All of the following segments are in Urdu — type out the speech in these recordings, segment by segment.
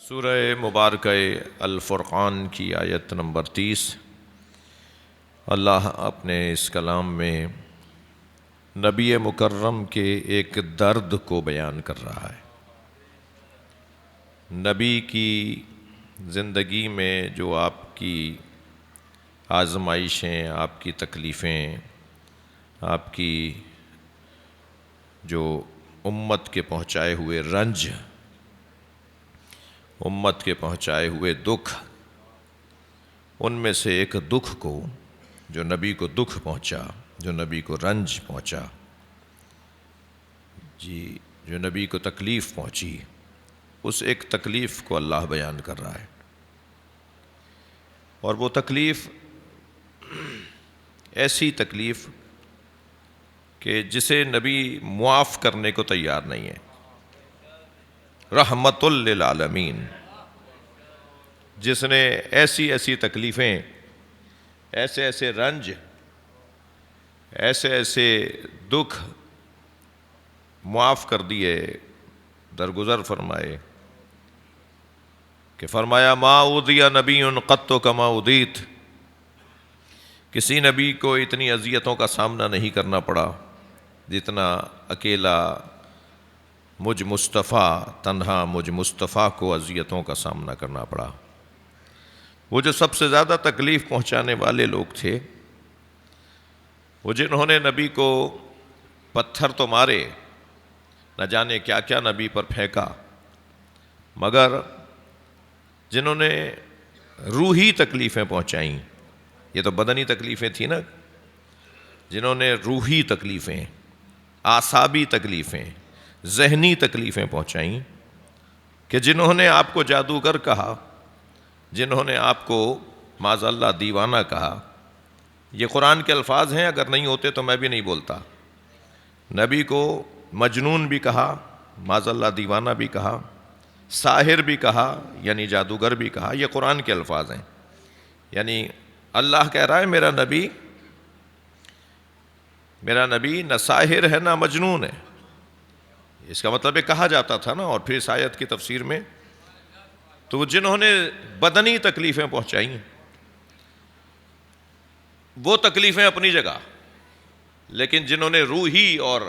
سورہ مبارکہ الفرقان کی آیت نمبر 30۔ اللہ اپنے اس کلام میں نبی مکرم کے ایک درد کو بیان کر رہا ہے۔ نبی کی زندگی میں جو آپ کی آزمائشیں، آپ کی تکلیفیں، آپ کی جو امت کے پہنچائے ہوئے رنج، امت کے پہنچائے ہوئے دکھ، ان میں سے ایک دکھ کو، جو نبی کو دکھ پہنچا، جو نبی کو رنج پہنچا، جو نبی کو تکلیف پہنچی، اس ایک تکلیف کو اللہ بیان کر رہا ہے۔ اور وہ تکلیف ایسی تکلیف کہ جسے نبی معاف کرنے کو تیار نہیں ہے۔ رحمت للعالمین، جس نے ایسی ایسی تکلیفیں، ایسے ایسے رنج، ایسے ایسے دکھ معاف کر دیے، درگزر فرمائے کہ فرمایا ما اوذی نبی قط کما اوذیت، کسی نبی کو اتنی اذیتوں کا سامنا نہیں کرنا پڑا جتنا اکیلا مجھ مصطفیٰ، تنہا مجھ مصطفیٰ کو اذیتوں کا سامنا کرنا پڑا۔ وہ جو سب سے زیادہ تکلیف پہنچانے والے لوگ تھے، وہ جنہوں نے نبی کو پتھر تو مارے، نہ جانے کیا کیا نبی پر پھینکا، مگر جنہوں نے روحی تکلیفیں پہنچائیں، یہ تو بدنی تکلیفیں تھیں نا، جنہوں نے روحی تکلیفیں، اعصابی تکلیفیں، ذہنی تکلیفیں پہنچائیں، کہ جنہوں نے آپ کو جادوگر کہا، جنہوں نے آپ کو معاذ اللہ دیوانہ کہا۔ یہ قرآن کے الفاظ ہیں، اگر نہیں ہوتے تو میں بھی نہیں بولتا۔ نبی کو مجنون بھی کہا، معاذ اللہ دیوانہ بھی کہا، ساحر بھی کہا، یعنی جادوگر بھی کہا۔ یہ قرآن کے الفاظ ہیں، یعنی اللہ کہہ رہا ہے میرا نبی نہ ساحر ہے نہ مجنون ہے۔ اس کا مطلب یہ کہا جاتا تھا نا۔ اور پھر اس آیت کی تفسیر میں تو جنہوں نے بدنی تکلیفیں پہنچائیں، وہ تکلیفیں اپنی جگہ، لیکن جنہوں نے روحی اور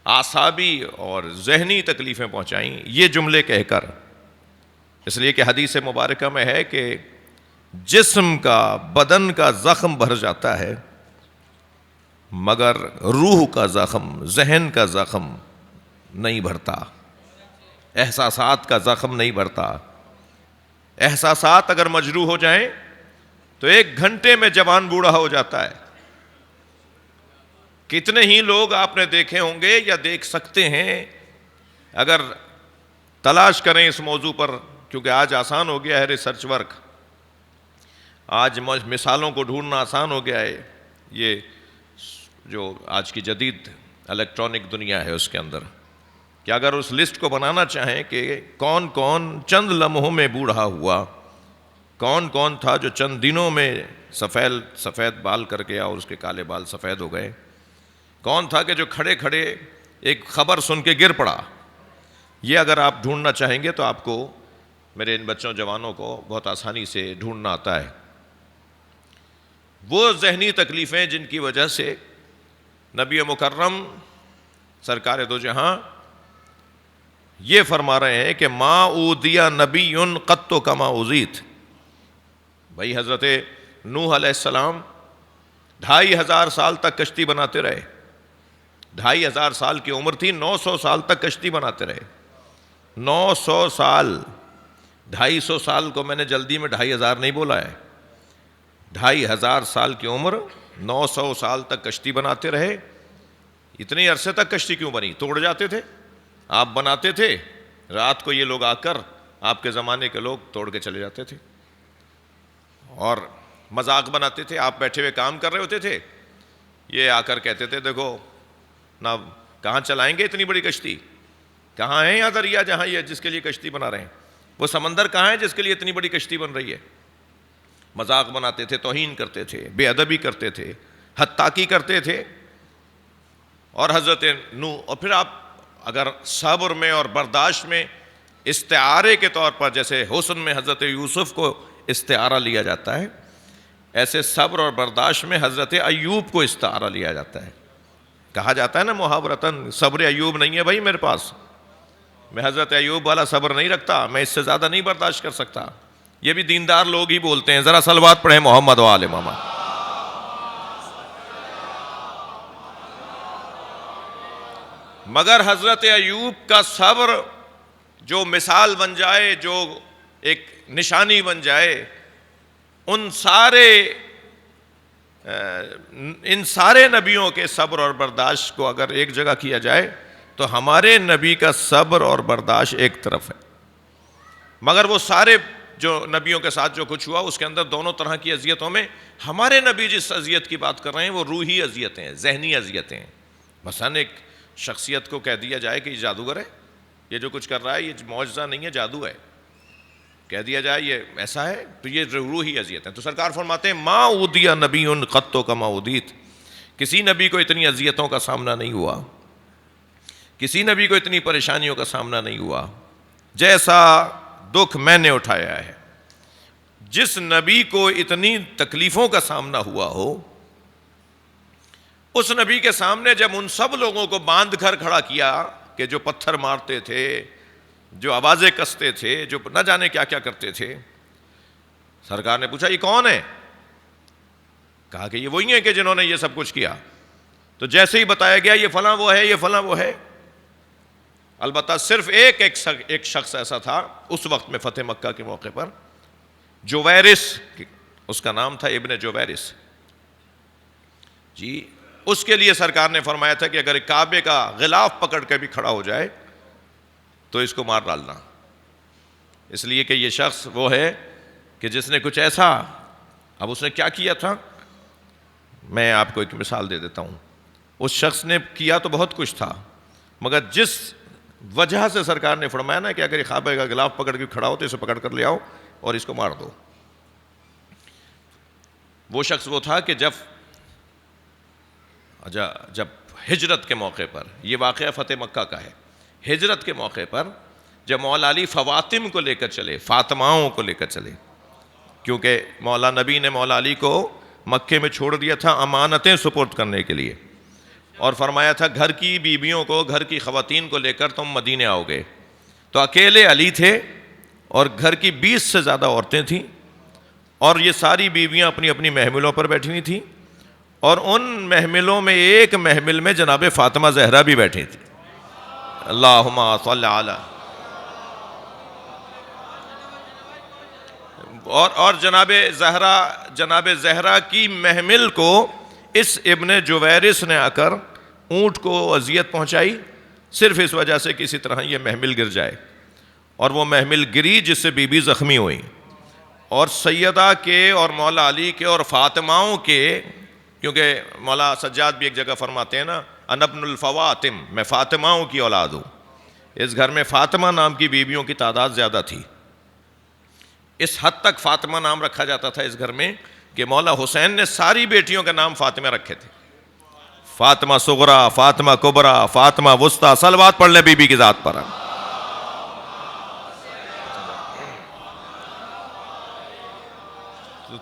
اعصابی اور ذہنی تکلیفیں پہنچائیں، یہ جملے کہہ کر، اس لیے کہ حدیث مبارکہ میں ہے کہ جسم کا، بدن کا زخم بھر جاتا ہے، مگر روح کا زخم، ذہن کا زخم نہیں بھرتا، احساسات کا زخم نہیں بھرتا۔ احساسات اگر مجروح ہو جائیں تو 1 گھنٹے میں جوان بوڑھا ہو جاتا ہے۔ کتنے ہی لوگ آپ نے دیکھے ہوں گے یا دیکھ سکتے ہیں، اگر تلاش کریں اس موضوع پر، کیونکہ آج آسان ہو گیا ہے ریسرچ ورک، آج مثالوں کو ڈھونڈنا آسان ہو گیا ہے۔ یہ جو آج کی جدید الیکٹرانک دنیا ہے اس کے اندر، کہ اگر اس لسٹ کو بنانا چاہیں کہ کون کون چند لمحوں میں بوڑھا ہوا، کون کون تھا جو چند دنوں میں سفید بال کر گیا اور اس کے کالے بال سفید ہو گئے، کون تھا کہ جو کھڑے کھڑے ایک خبر سن کے گر پڑا، یہ اگر آپ ڈھونڈنا چاہیں گے تو آپ کو، میرے ان بچوں جوانوں کو بہت آسانی سے ڈھونڈنا آتا ہے۔ وہ ذہنی تکلیفیں جن کی وجہ سے نبی مکرم سرکار دو جہاں یہ فرما رہے ہیں کہ ما اوذی نبی قط کما اوذیت۔ بھائی حضرت نوح علیہ السلام 2500 سال تک کشتی بناتے رہے، 2500 سال کی عمر تھی، 900 سال تک کشتی بناتے رہے۔ 900 سال، 250 سال کو میں نے جلدی میں 2500 نہیں بولا ہے، 2500 سال کی عمر، 900 سال تک کشتی بناتے رہے۔ اتنے عرصے تک کشتی کیوں بنی؟ توڑ جاتے تھے، آپ بناتے تھے، رات کو یہ لوگ آ کر، آپ کے زمانے کے لوگ توڑ کے چلے جاتے تھے اور مذاق بناتے تھے۔ آپ بیٹھے ہوئے کام کر رہے ہوتے تھے، یہ آ کر کہتے تھے دیکھو نہ، کہاں چلائیں گے اتنی بڑی کشتی؟ کہاں ہے یہاں دریا جہاں یہ جس کے لیے کشتی بنا رہے ہیں؟ وہ سمندر کہاں ہے جس کے لیے اتنی بڑی کشتی بن رہی ہے؟ مذاق بناتے تھے، توہین کرتے تھے، بے ادبی کرتے تھے، حتاکی کرتے تھے۔ اور حضرت نوح، اور پھر آپ اگر صبر میں اور برداشت میں استعارے کے طور پر جیسے حسن میں حضرت یوسف کو استعارہ لیا جاتا ہے، ایسے صبر اور برداشت میں حضرت ایوب کو استعارہ لیا جاتا ہے. کہا جاتا ہے نا محاورتاً، صبر ایوب نہیں ہے بھائی میرے پاس، میں حضرت ایوب والا صبر نہیں رکھتا، میں اس سے زیادہ نہیں برداشت کر سکتا. یہ بھی دیندار لوگ ہی بولتے ہیں. ذرا صلوات پڑھیں محمد و آل محمد. مگر حضرت ایوب کا صبر جو مثال بن جائے، جو ایک نشانی بن جائے، ان سارے نبیوں کے صبر اور برداشت کو اگر ایک جگہ کیا جائے تو ہمارے نبی کا صبر اور برداشت ایک طرف ہے. مگر وہ سارے جو نبیوں کے ساتھ جو کچھ ہوا اس کے اندر دونوں طرح کی اذیتوں میں ہمارے نبی جس اذیت کی بات کر رہے ہیں وہ روحی اذیتیں ہیں، ذہنی اذیتیں ہیں. مثلاً ایک شخصیت کو کہہ دیا جائے کہ یہ جادوگر ہے، یہ جو کچھ کر رہا ہے یہ معجزہ نہیں ہے، جادو ہے، کہہ دیا جائے یہ ایسا ہے، تو یہ روحی اذیت ہے. تو سرکار فرماتے ہیں ما اوذی نبی قط کما اوذیت، کسی نبی کو اتنی اذیتوں کا سامنا نہیں ہوا، کسی نبی کو اتنی پریشانیوں کا سامنا نہیں ہوا جیسا دکھ میں نے اٹھایا ہے. جس نبی کو اتنی تکلیفوں کا سامنا ہوا ہو، اس نبی کے سامنے جب ان سب لوگوں کو باندھ کر کھڑا کیا کہ جو پتھر مارتے تھے، جو آوازیں کستے تھے، جو نہ جانے کیا کیا کرتے تھے، سرکار نے پوچھا یہ کون ہے؟ کہا کہ یہ وہی ہیں کہ جنہوں نے یہ سب کچھ کیا. تو جیسے ہی بتایا گیا یہ فلاں وہ ہے، یہ فلاں وہ ہے. البتہ صرف ایک شخص ایسا تھا اس وقت میں فتح مکہ کے موقع پر، جویرس، اس کا نام تھا ابن جویرس جی. اس کے لیے سرکار نے فرمایا تھا کہ اگر کعبے کا غلاف پکڑ کے بھی کھڑا ہو جائے تو اس کو مار ڈالنا، اس لیے کہ یہ شخص وہ ہے کہ جس نے کچھ ایسا. اب اس نے کیا کیا تھا، میں آپ کو ایک مثال دے دیتا ہوں. اس شخص نے کیا تو بہت کچھ تھا، مگر جس وجہ سے سرکار نے فرمایا نا کہ اگر یہ کعبے کا غلاف پکڑ کے کھڑا ہو تو اسے پکڑ کر لے آؤ اور اس کو مار دو. وہ شخص وہ تھا کہ جب ہجرت کے موقع پر، یہ واقعہ فتح مکہ کا ہے، ہجرت کے موقع پر جب مولا علی فواتم کو لے کر چلے، فاطماؤں کو لے کر چلے، کیونکہ مولا نبی نے مولا علی کو مکے میں چھوڑ دیا تھا امانتیں سپرد کرنے کے لیے، اور فرمایا تھا گھر کی بیویوں کو، گھر کی خواتین کو لے کر تم مدینے آؤ گے. تو اکیلے علی تھے اور گھر کی 20 سے زیادہ عورتیں تھیں، اور یہ ساری بیویاں اپنی اپنی محملوں پر بیٹھی ہوئی تھیں، اور ان محملوں میں ایک محمل میں جناب فاطمہ زہرا بھی بیٹھی تھی. اللہم صلی علی. اور جناب زہرا کی محمل کو اس ابن جویرس نے آ کر اونٹ کو اذیت پہنچائی، صرف اس وجہ سے کسی طرح یہ محمل گر جائے، اور وہ محمل گری جس سے بی بی زخمی ہوئی. اور سیدہ کے اور مولا علی کے اور فاطماؤں کے، کیونکہ مولا سجاد بھی ایک جگہ فرماتے ہیں نا انا ابن الفواتم، میں فاطماؤں کی اولاد ہوں. اس گھر میں فاطمہ نام کی بیویوں کی تعداد زیادہ تھی، اس حد تک فاطمہ نام رکھا جاتا تھا اس گھر میں کہ مولا حسین نے ساری بیٹیوں کے نام فاطمہ رکھے تھے. فاطمہ صغرا، فاطمہ کبرا، فاطمہ وسطیٰ. صلوات پڑھ لیں بی بی کی ذات پر.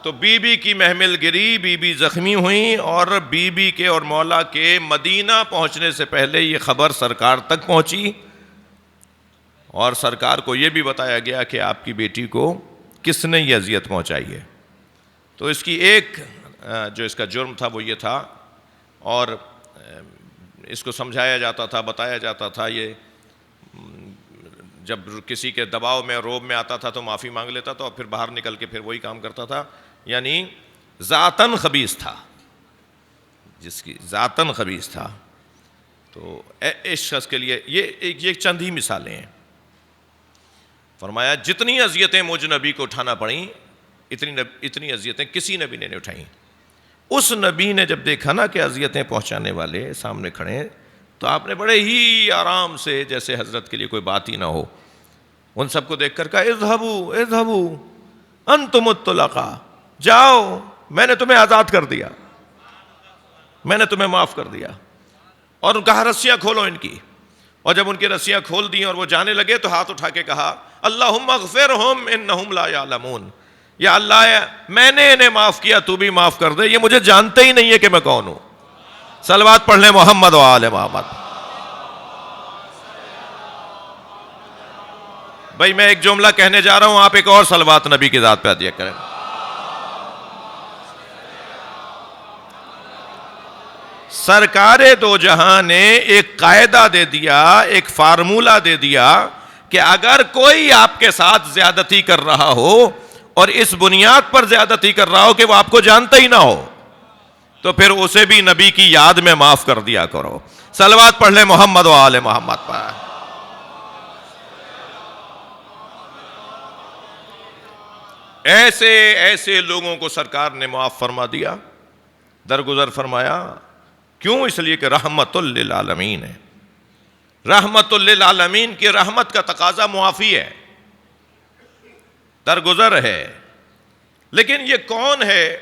تو بی بی کی محمل گری، بی بی زخمی ہوئی، اور بی بی کے اور مولا کے مدینہ پہنچنے سے پہلے یہ خبر سرکار تک پہنچی، اور سرکار کو یہ بھی بتایا گیا کہ آپ کی بیٹی کو کس نے یہ اذیت پہنچائی ہے. تو اس کی ایک جو اس کا جرم تھا وہ یہ تھا، اور اس کو سمجھایا جاتا تھا، بتایا جاتا تھا. یہ جب کسی کے دباؤ میں، روب میں آتا تھا تو معافی مانگ لیتا تھا، اور پھر باہر نکل کے پھر وہی کام کرتا تھا. یعنی ذاتاً خبیث تھا، جس کی ذاتاً خبیث تھا. تو اس شخص کے لیے یہ چند ہی مثالیں ہیں. فرمایا جتنی اذیتیں مجھ نبی کو اٹھانا پڑیں، اتنی اذیتیں کسی نبی نے نہیں اٹھائیں. اس نبی نے جب دیکھا نا کہ اذیتیں پہنچانے والے سامنے کھڑے ہیں، تو آپ نے بڑے ہی آرام سے، جیسے حضرت کے لیے کوئی بات ہی نہ ہو، ان سب کو دیکھ کر کہا اذهبوا اذهبوا انتم الطلقاء، جاؤ، میں نے تمہیں آزاد کر دیا، میں نے تمہیں معاف کر دیا. اور کہا رسیاں کھولو ان کی. اور جب ان کی رسیاں کھول دیں اور وہ جانے لگے تو ہاتھ اٹھا کے کہا اللہم اغفرہم انہم لا یعلمون، یا اللہ میں نے انہیں معاف کیا، تو بھی معاف کر دے، یہ مجھے جانتے ہی نہیں ہے کہ میں کون ہوں۔ صلوات پڑھ لیں محمد و آل محمد۔ بھائی میں ایک جملہ کہنے جا رہا ہوں، آپ ایک اور صلوات نبی کی ذات پہ عطیہ کریں۔ سرکار دو جہاں نے ایک قاعدہ دے دیا، ایک فارمولہ دے دیا کہ اگر کوئی آپ کے ساتھ زیادتی کر رہا ہو اور اس بنیاد پر زیادتی کر رہا ہو کہ وہ آپ کو جانتا ہی نہ ہو، تو پھر اسے بھی نبی کی یاد میں معاف کر دیا کرو۔ صلوات پڑھ لیں محمد و آل محمد پر۔ ایسے لوگوں کو سرکار نے معاف فرما دیا، درگزر فرمایا۔ کیوں؟ اس لیے کہ رحمت للعالمین ہے۔ رحمت للعالمین کی رحمت کا تقاضا معافی ہے، درگزر ہے۔ لیکن یہ کون ہے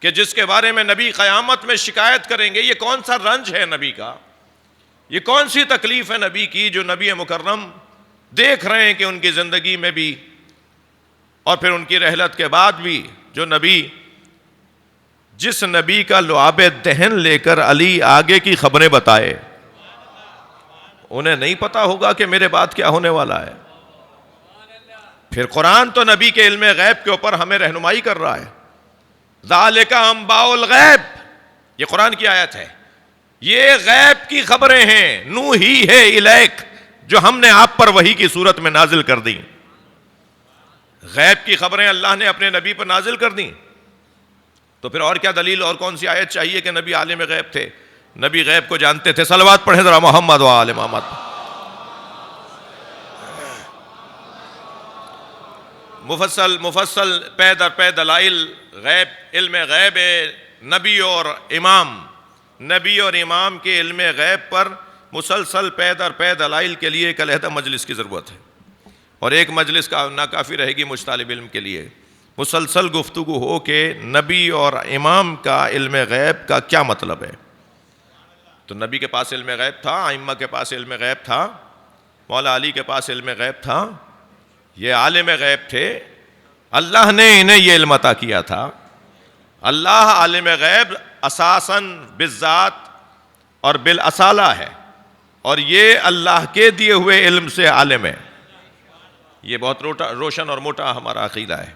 کہ جس کے بارے میں نبی قیامت میں شکایت کریں گے؟ یہ کون سا رنج ہے نبی کا؟ یہ کون سی تکلیف ہے نبی کی جو نبی مکرم دیکھ رہے ہیں کہ ان کی زندگی میں بھی اور پھر ان کی رحلت کے بعد بھی جو نبی، جس نبی کا لعاب دہن لے کر علی آگے کی خبریں بتائے، انہیں نہیں پتا ہوگا کہ میرے بعد کیا ہونے والا ہے۔ پھر قرآن تو نبی کے علم غیب کے اوپر ہمیں رہنمائی کر رہا ہے۔ ذالک انباء الغیب، یہ قرآن کی آیت ہے، یہ غیب کی خبریں ہیں، نوحی ہے الیک، جو ہم نے آپ پر وحی کی صورت میں نازل کر دی۔ غیب کی خبریں اللہ نے اپنے نبی پر نازل کر دیں، تو پھر اور کیا دلیل اور کون سی آیت چاہیے کہ نبی عالم غیب تھے، نبی غیب کو جانتے تھے۔ صلوات پڑھیں ذرا محمد و آل محمد۔ مفصل پے در پے دلائل غیب، علم غیب نبی اور امام کے علم غیب پر مسلسل پے در پے دلائل کے لیے ایک علیحدہ مجلس کی ضرورت ہے، اور ایک مجلس کا ناکافی رہے گی مجھ طالب علم کے لیے۔ مسلسل گفتگو ہو کہ نبی اور امام کا علم غیب کا کیا مطلب ہے۔ تو نبی کے پاس علم غیب تھا، ائمہ کے پاس علم غیب تھا، مولا علی کے پاس علم غیب تھا، یہ عالم غیب تھے، اللہ نے انہیں یہ علم عطا کیا تھا۔ اللہ عالم غیب اساساً بالذات اور بالاصالہ ہے، اور یہ اللہ کے دیے ہوئے علم سے عالم ہے۔ یہ بہت روشن اور موٹا ہمارا عقیدہ ہے۔